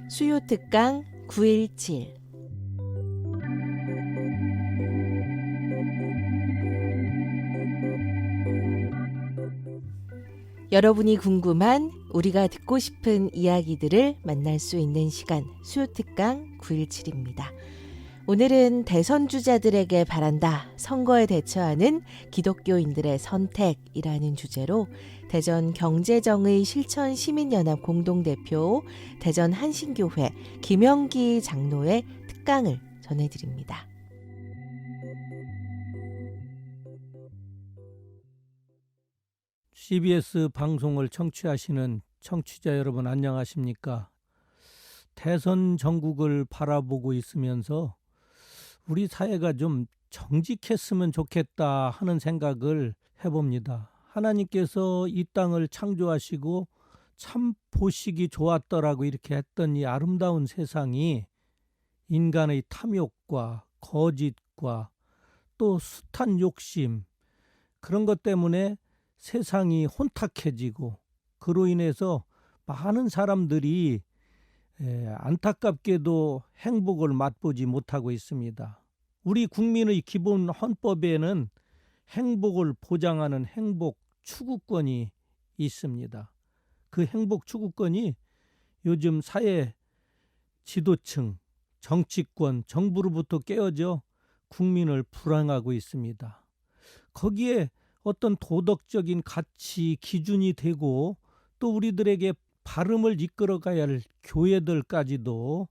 수요 특강 917. 여러분이 궁금한, 우리가 듣고 싶은 이야기들을 만날 수 있는 시간, 수요 특강 917입니다. 오늘은 대선 주자들에게 바란다, 선거에 대처하는 기독교인들의 선택이라는 주제로 대전 경제정의 실천 시민연합 공동대표 대전 한신교회 김영기 장로의 특강을 전해드립니다. CBS 방송을 청취하시는 청취자 여러분 안녕하십니까? 대선 전국을 바라보고 있으면서 우리 사회가 좀 정직했으면 좋겠다 하는 생각을 해봅니다. 하나님께서 이 땅을 창조하시고 참 보시기 좋았더라고 이렇게 했던 이 아름다운 세상이 인간의 탐욕과 거짓과 또 숱한 욕심, 그런 것 때문에 세상이 혼탁해지고 그로 인해서 많은 사람들이 안타깝게도 행복을 맛보지 못하고 있습니다. 우리 국민의 기본 헌법에는 행복을 보장하는 행복 추구권이 있습니다. 그 행복 추구권이 요즘 사회 지도층, 정치권, 정부로부터 깨어져 국민을 불안하고 있습니다. 거기에 어떤 도덕적인 가치 기준이 되고 또 우리들에게 발음을 이끌어가야 할 교회들까지도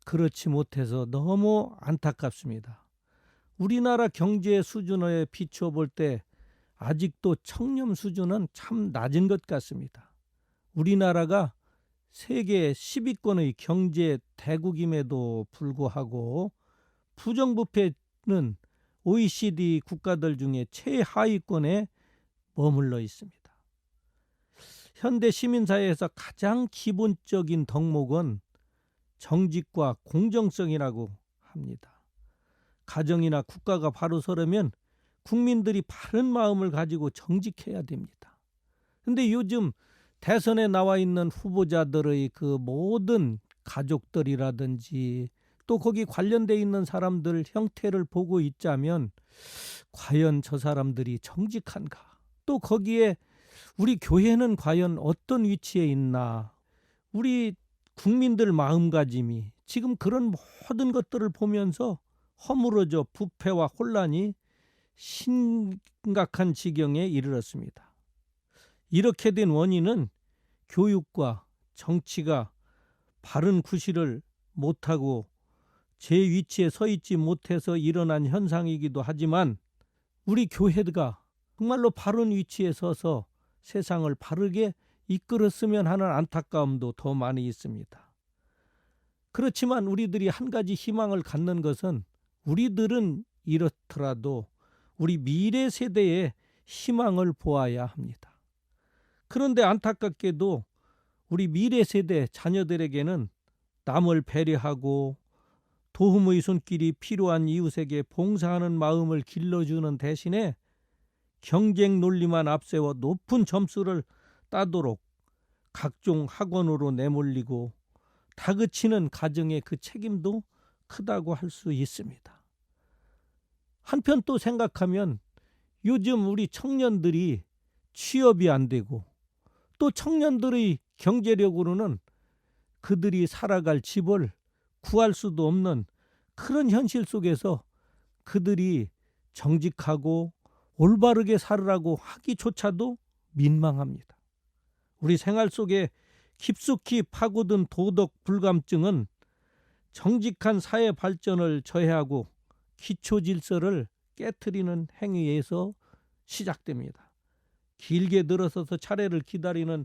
그렇지 못해서 너무 안타깝습니다. 우리나라 경제 수준에 비추어 볼 때 아직도 청렴 수준은 참 낮은 것 같습니다. 우리나라가 세계 10위권의 경제 대국임에도 불구하고 부정부패는 OECD 국가들 중에 최하위권에 머물러 있습니다. 현대 시민사회에서 가장 기본적인 덕목은 정직과 공정성이라고 합니다. 가정이나 국가가 바로 서려면 국민들이 바른 마음을 가지고 정직해야 됩니다. 그런데 요즘 대선에 나와 있는 후보자들의 그 모든 가족들이라든지 또 거기 관련돼 있는 사람들 형태를 보고 있자면 과연 저 사람들이 정직한가? 또 거기에 우리 교회는 과연 어떤 위치에 있나? 우리 국민들 마음가짐이 지금 그런 모든 것들을 보면서 허물어져 부패와 혼란이 심각한 지경에 이르렀습니다. 이렇게 된 원인은 교육과 정치가 바른 구실을 못하고 제 위치에 서 있지 못해서 일어난 현상이기도 하지만 우리 교회가 정말로 바른 위치에 서서 세상을 바르게 이끌었으면 하는 안타까움도 더 많이 있습니다. 그렇지만 우리들이 한 가지 희망을 갖는 것은 우리들은 이렇더라도 우리 미래 세대의 희망을 보아야 합니다. 그런데 안타깝게도 우리 미래 세대 자녀들에게는 남을 배려하고 도움의 손길이 필요한 이웃에게 봉사하는 마음을 길러주는 대신에 경쟁 논리만 앞세워 높은 점수를 따도록 각종 학원으로 내몰리고 다그치는 가정의 그 책임도 크다고 할 수 있습니다. 한편 또 생각하면 요즘 우리 청년들이 취업이 안 되고 또 청년들의 경제력으로는 그들이 살아갈 집을 구할 수도 없는 그런 현실 속에서 그들이 정직하고 올바르게 살으라고 하기조차도 민망합니다. 우리 생활 속에 깊숙이 파고든 도덕 불감증은 정직한 사회 발전을 저해하고 기초 질서를 깨트리는 행위에서 시작됩니다. 길게 늘어서서 차례를 기다리는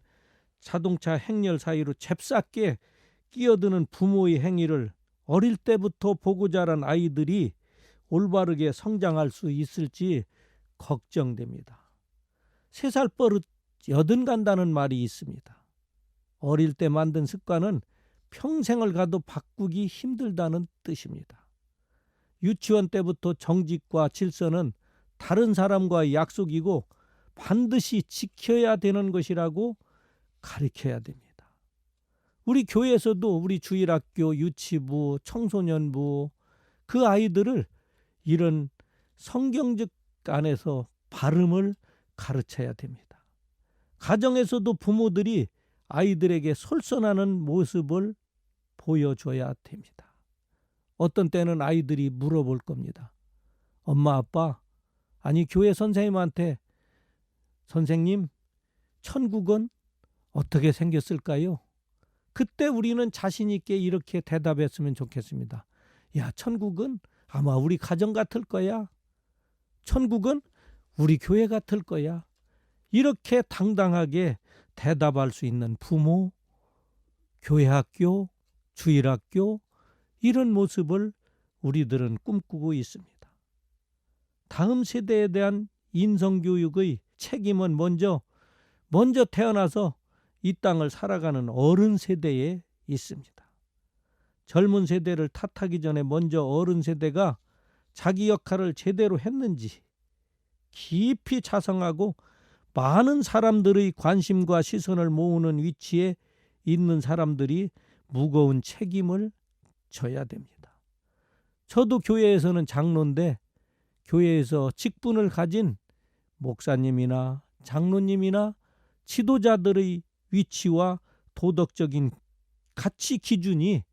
자동차 행렬 사이로 잽싸게 끼어드는 부모의 행위를 어릴 때부터 보고 자란 아이들이 올바르게 성장할 수 있을지 걱정됩니다. 3살 버릇 여든 간다는 말이 있습니다. 어릴 때 만든 습관은 평생을 가도 바꾸기 힘들다는 뜻입니다. 유치원 때부터 정직과 질서는 다른 사람과의 약속이고 반드시 지켜야 되는 것이라고 가르쳐야 됩니다. 우리 교회에서도 우리 주일학교, 유치부, 청소년부 그 아이들을 이런 성경적 안에서 발음을 가르쳐야 됩니다. 가정에서도 부모들이 아이들에게 솔선하는 모습을 보여줘야 됩니다. 어떤 때는 아이들이 물어볼 겁니다. 엄마, 아빠, 아니 교회 선생님한테 선생님, 천국은 어떻게 생겼을까요? 그때 우리는 자신 있게 이렇게 대답했으면 좋겠습니다. 야, 천국은 아마 우리 가정 같을 거야. 천국은 우리 교회 같을 거야. 이렇게 당당하게 대답할 수 있는 부모, 교회 학교, 주일학교 이런 모습을 우리들은 꿈꾸고 있습니다. 다음 세대에 대한 인성교육의 책임은 먼저 태어나서 이 땅을 살아가는 어른 세대에 있습니다. 젊은 세대를 탓하기 전에 먼저 어른 세대가 자기 역할을 제대로 했는지 깊이 자성하고 많은 사람들의 관심과 시선을 모으는 위치에 있는 사람들이 무거운 책임을 져야 됩니다. 저도 교회에서는 장로인데 교회에서 직분을 가진 목사님이나 장로님이나 지도자들의 위치와 도덕적인 가치 기준이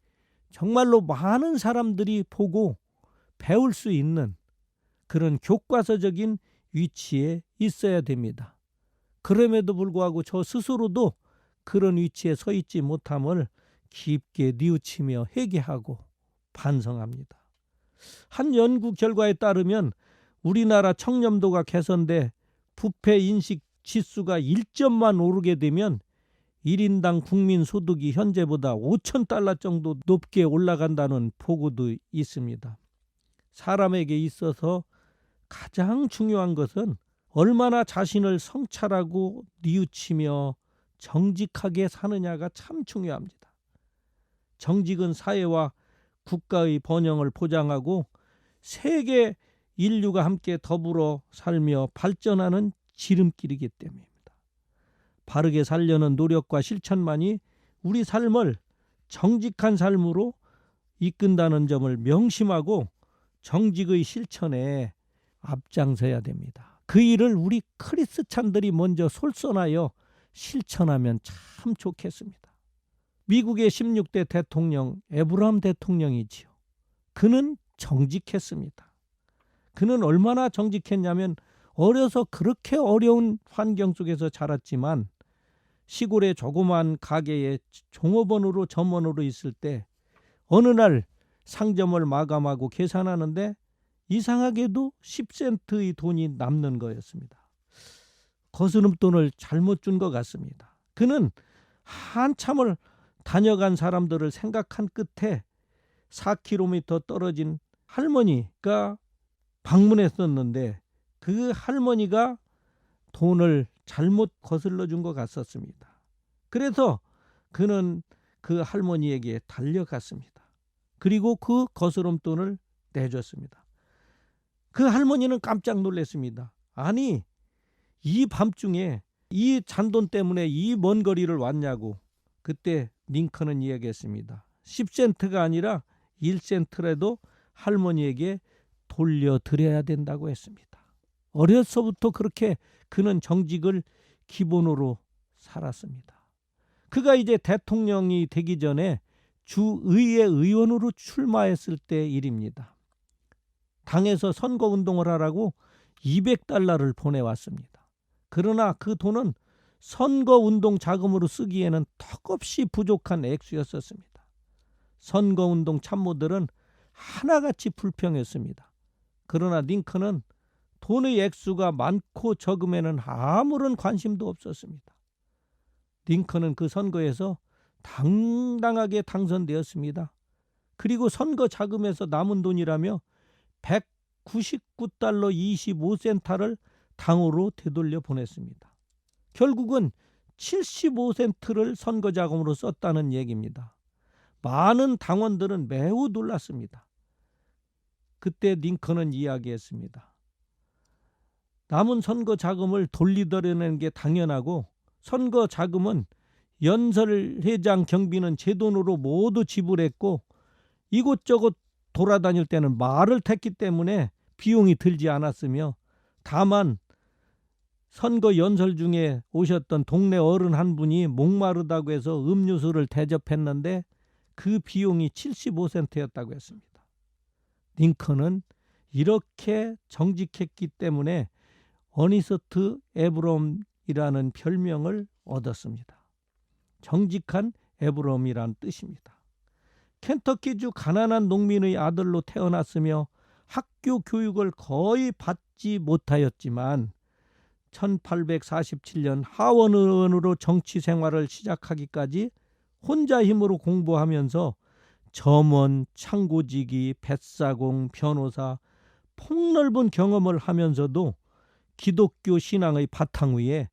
정말로 많은 사람들이 보고 배울 수 있는 그런 교과서적인 위치에 있어야 됩니다. 그럼에도 불구하고 저 스스로도 그런 위치에 서 있지 못함을 깊게 뉘우치며 회개하고 반성합니다. 한 연구 결과에 따르면 우리나라 청렴도가 개선돼 부패 인식 지수가 1점만 오르게 되면 1인당 국민 소득이 현재보다 5,000달러 정도 높게 올라간다는 보고도 있습니다. 사람에게 있어서 가장 중요한 것은 얼마나 자신을 성찰하고 뉘우치며 정직하게 사느냐가 참 중요합니다. 정직은 사회와 국가의 번영을 보장하고 세계 인류가 함께 더불어 살며 발전하는 지름길이기 때문입니다. 바르게 살려는 노력과 실천만이 우리 삶을 정직한 삶으로 이끈다는 점을 명심하고 정직의 실천에 앞장서야 됩니다. 그 일을 우리 크리스찬들이 먼저 솔선하여 실천하면 참 좋겠습니다. 미국의 16대 대통령 에브라함 대통령이지요. 그는 정직했습니다. 그는 얼마나 정직했냐면 어려서 그렇게 어려운 환경 속에서 자랐지만 시골의 조그만 가게에 종업원으로 점원으로 있을 때 어느 날 상점을 마감하고 계산하는데 이상하게도 10센트의 돈이 남는 거였습니다. 거스름돈을 잘못 준 것 같습니다. 그는 한참을 다녀간 사람들을 생각한 끝에 4km 떨어진 할머니가 방문했었는데 그 할머니가 돈을 잘못 거슬러 준 것 같았습니다. 그래서 그는 그 할머니에게 달려갔습니다. 그리고 그 거스름돈을 내줬습니다. 그 할머니는 깜짝 놀랐습니다. 아니, 이 밤중에 이 잔돈 때문에 이 먼 거리를 왔냐고. 그때 링컨은 이야기했습니다. 10센트가 아니라 1센트라도 할머니에게 돌려드려야 된다고 했습니다. 어려서부터 그렇게 그는 정직을 기본으로 살았습니다. 그가 이제 대통령이 되기 전에 주의회 의원으로 출마했을 때 일입니다. 당에서 선거운동을 하라고 200달러를 보내왔습니다. 그러나 그 돈은 선거운동 자금으로 쓰기에는 턱없이 부족한 액수였었습니다. 선거운동 참모들은 하나같이 불평했습니다. 그러나 링컨은 돈의 액수가 많고 적음에는 아무런 관심도 없었습니다. 링컨은 그 선거에서 당당하게 당선되었습니다. 그리고 선거 자금에서 남은 돈이라며 199달러 25센트를 당으로 되돌려 보냈습니다. 결국은 75센트를 선거 자금으로 썼다는 얘기입니다. 많은 당원들은 매우 놀랐습니다. 그때 링컨은 이야기했습니다. 남은 선거 자금을 돌리더라는 게 당연하고 선거 자금은 연설회장 경비는 제 돈으로 모두 지불했고 이곳저곳 돌아다닐 때는 말을 탔기 때문에 비용이 들지 않았으며 다만 선거 연설 중에 오셨던 동네 어른 한 분이 목마르다고 해서 음료수를 대접했는데 그 비용이 75센트였다고 했습니다. 링컨은 이렇게 정직했기 때문에 어니스트 에브럼이라는 별명을 얻었습니다. 정직한 에브럼이란 뜻입니다. 켄터키주 가난한 농민의 아들로 태어났으며 학교 교육을 거의 받지 못하였지만 1847년 하원 의원으로 정치 생활을 시작하기까지 혼자 힘으로 공부하면서 점원, 창고지기, 뱃사공, 변호사, 폭넓은 경험을 하면서도 기독교 신앙의 바탕 위에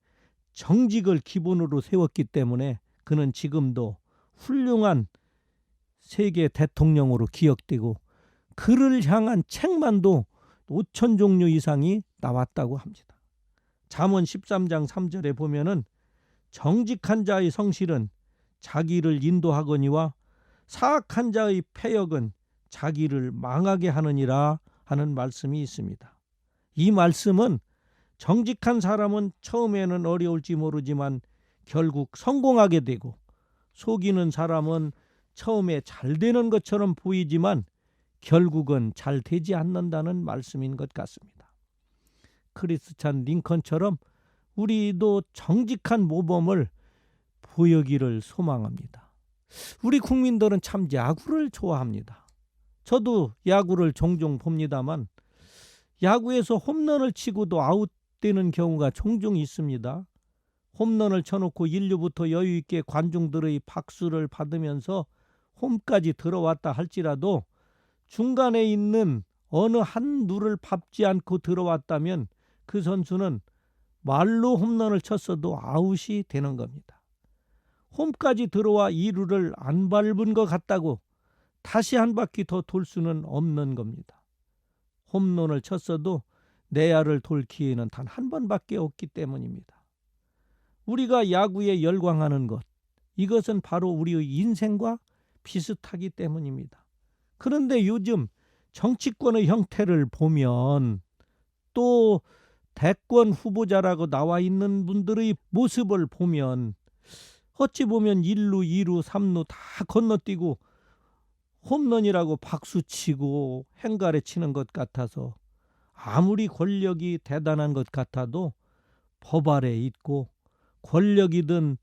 정직을 기본으로 세웠기 때문에 그는 지금도 훌륭한 세계 대통령으로 기억되고 그를 향한 책만도 5천 종류 이상이 나왔다고 합니다. 잠언 13장 3절에 보면은 정직한 자의 성실은 자기를 인도하거니와 사악한 자의 패역은 자기를 망하게 하느니라 하는 말씀이 있습니다. 이 말씀은 정직한 사람은 처음에는 어려울지 모르지만 결국 성공하게 되고 속이는 사람은 처음에 잘 되는 것처럼 보이지만 결국은 잘 되지 않는다는 말씀인 것 같습니다. 크리스찬 링컨처럼 우리도 정직한 모범을 보이기를 소망합니다. 우리 국민들은 참 야구를 좋아합니다. 저도 야구를 종종 봅니다만 야구에서 홈런을 치고도 아웃되는 경우가 종종 있습니다. 홈런을 쳐놓고 1루부터 여유있게 관중들의 박수를 받으면서 홈까지 들어왔다 할지라도 중간에 있는 어느 한 누를 밟지 않고 들어왔다면 그 선수는 말로 홈런을 쳤어도 아웃이 되는 겁니다. 홈까지 들어와 2루를 안 밟은 것 같다고 다시 한 바퀴 더 돌 수는 없는 겁니다. 홈런을 쳤어도 내야를 돌 기회는 단 한 번밖에 없기 때문입니다. 우리가 야구에 열광하는 것, 이것은 바로 우리의 인생과 비슷하기 때문입니다. 그런데 요즘 정치권의 형태를 보면 또 대권 후보자라고 나와 있는 분들의 모습을 보면 어찌 보면 1루, 2루, 3루 다 건너뛰고 홈런이라고 박수치고 행가래 치는 것 같아서 아무리 권력이 대단한 것 같아도 법 아래 있고 권력이든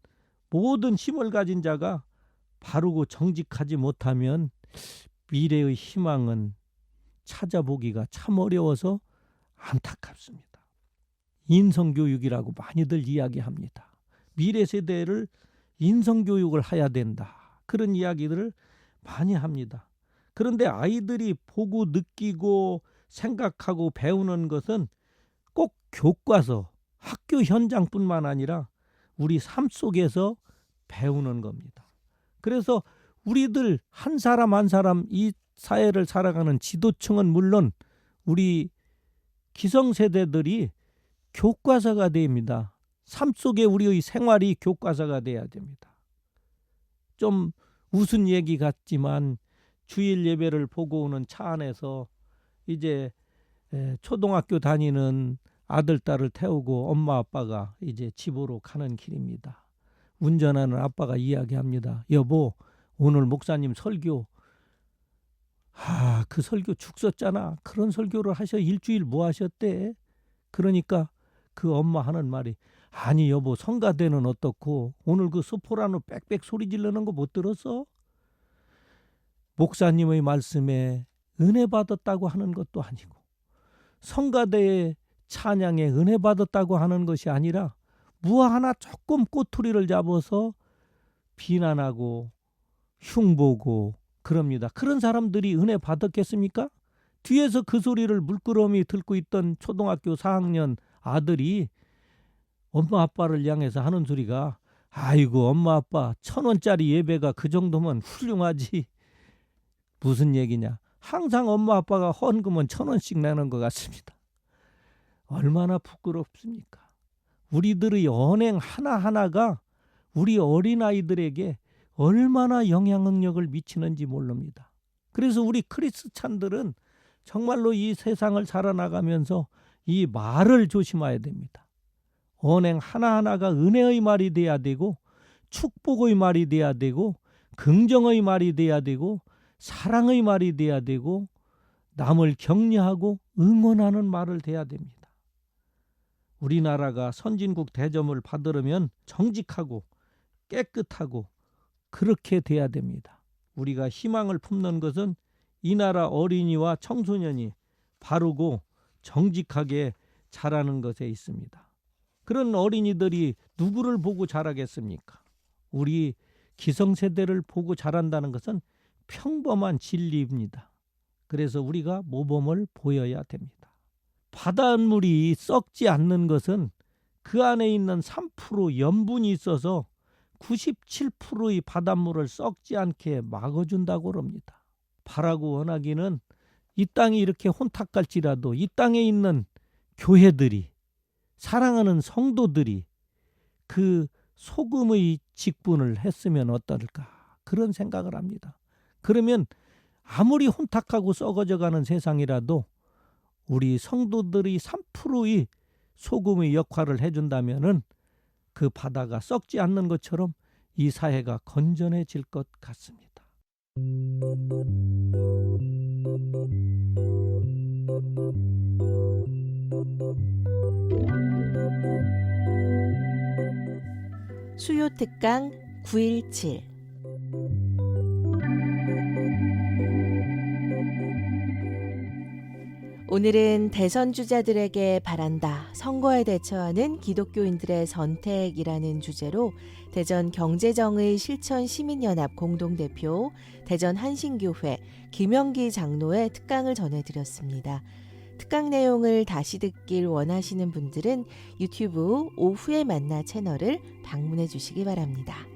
모든 힘을 가진 자가 바르고 정직하지 못하면 미래의 희망은 찾아보기가 참 어려워서 안타깝습니다. 인성교육이라고 많이들 이야기합니다. 미래 세대를 인성교육을 해야 된다. 그런 이야기들을 많이 합니다. 그런데 아이들이 보고 느끼고 생각하고 배우는 것은 꼭 교과서, 학교 현장뿐만 아니라 우리 삶 속에서 배우는 겁니다. 그래서 우리들 한 사람 한 사람 이 사회를 살아가는 지도층은 물론 우리 기성세대들이 교과서가 됩니다. 삶 속에 우리의 생활이 교과서가 돼야 됩니다. 좀 웃은 얘기 같지만 주일 예배를 보고 오는 차 안에서 이제 초등학교 다니는 아들, 딸을 태우고 엄마, 아빠가 이제 집으로 가는 길입니다. 운전하는 아빠가 이야기합니다. 여보, 오늘 목사님 설교, 그 설교 죽 썼잖아. 그런 설교를 하셔 일주일 뭐 하셨대? 그러니까 그 엄마 하는 말이, 아니 여보, 성가대는 어떻고 오늘 그 소포라노 빽빽 소리 지르는 거 못 들었어? 목사님의 말씀에 은혜 받았다고 하는 것도 아니고 성가대의 찬양에 은혜 받았다고 하는 것이 아니라 뭐 하나 조금 꼬투리를 잡아서 비난하고 흉보고 그럽니다. 그런 사람들이 은혜 받았겠습니까? 뒤에서 그 소리를 물끄러미 듣고 있던 초등학교 4학년 아들이 엄마 아빠를 향해서 하는 소리가, 아이고 엄마 아빠 1,000원짜리 예배가 그 정도면 훌륭하지. 무슨 얘기냐? 항상 엄마 아빠가 헌금은 1,000원씩 내는 것 같습니다. 얼마나 부끄럽습니까? 우리들의 언행 하나하나가 우리 어린아이들에게 얼마나 영향력을 미치는지 모릅니다. 그래서 우리 크리스찬들은 정말로 이 세상을 살아나가면서 이 말을 조심해야 됩니다. 언행 하나하나가 은혜의 말이 돼야 되고 축복의 말이 돼야 되고 긍정의 말이 돼야 되고 사랑의 말이 돼야 되고 남을 격려하고 응원하는 말을 돼야 됩니다. 우리나라가 선진국 대접을 받으려면 정직하고 깨끗하고 그렇게 돼야 됩니다. 우리가 희망을 품는 것은 이 나라 어린이와 청소년이 바르고 정직하게 자라는 것에 있습니다. 그런 어린이들이 누구를 보고 자라겠습니까? 우리 기성세대를 보고 자란다는 것은 평범한 진리입니다. 그래서 우리가 모범을 보여야 됩니다. 바닷물이 썩지 않는 것은 그 안에 있는 3% 염분이 있어서 97%의 바닷물을 썩지 않게 막아준다고 합니다. 바라고 원하기는 이 땅이 이렇게 혼탁할지라도 이 땅에 있는 교회들이 사랑하는 성도들이 그 소금의 직분을 했으면 어떨까 그런 생각을 합니다. 그러면 아무리 혼탁하고 썩어져가는 세상이라도 우리 성도들이 3%의 소금의 역할을 해준다면은 그 바다가 썩지 않는 것처럼 이 사회가 건전해질 것 같습니다. 수요 특강 9.17 오늘은 대선 주자들에게 바란다. 선거에 대처하는 기독교인들의 선택이라는 주제로 대전 경제정의 실천 시민연합 공동대표 대전 한신교회 김영기 장로의 특강을 전해드렸습니다. 특강 내용을 다시 듣길 원하시는 분들은 유튜브 오후에 만나 채널을 방문해 주시기 바랍니다.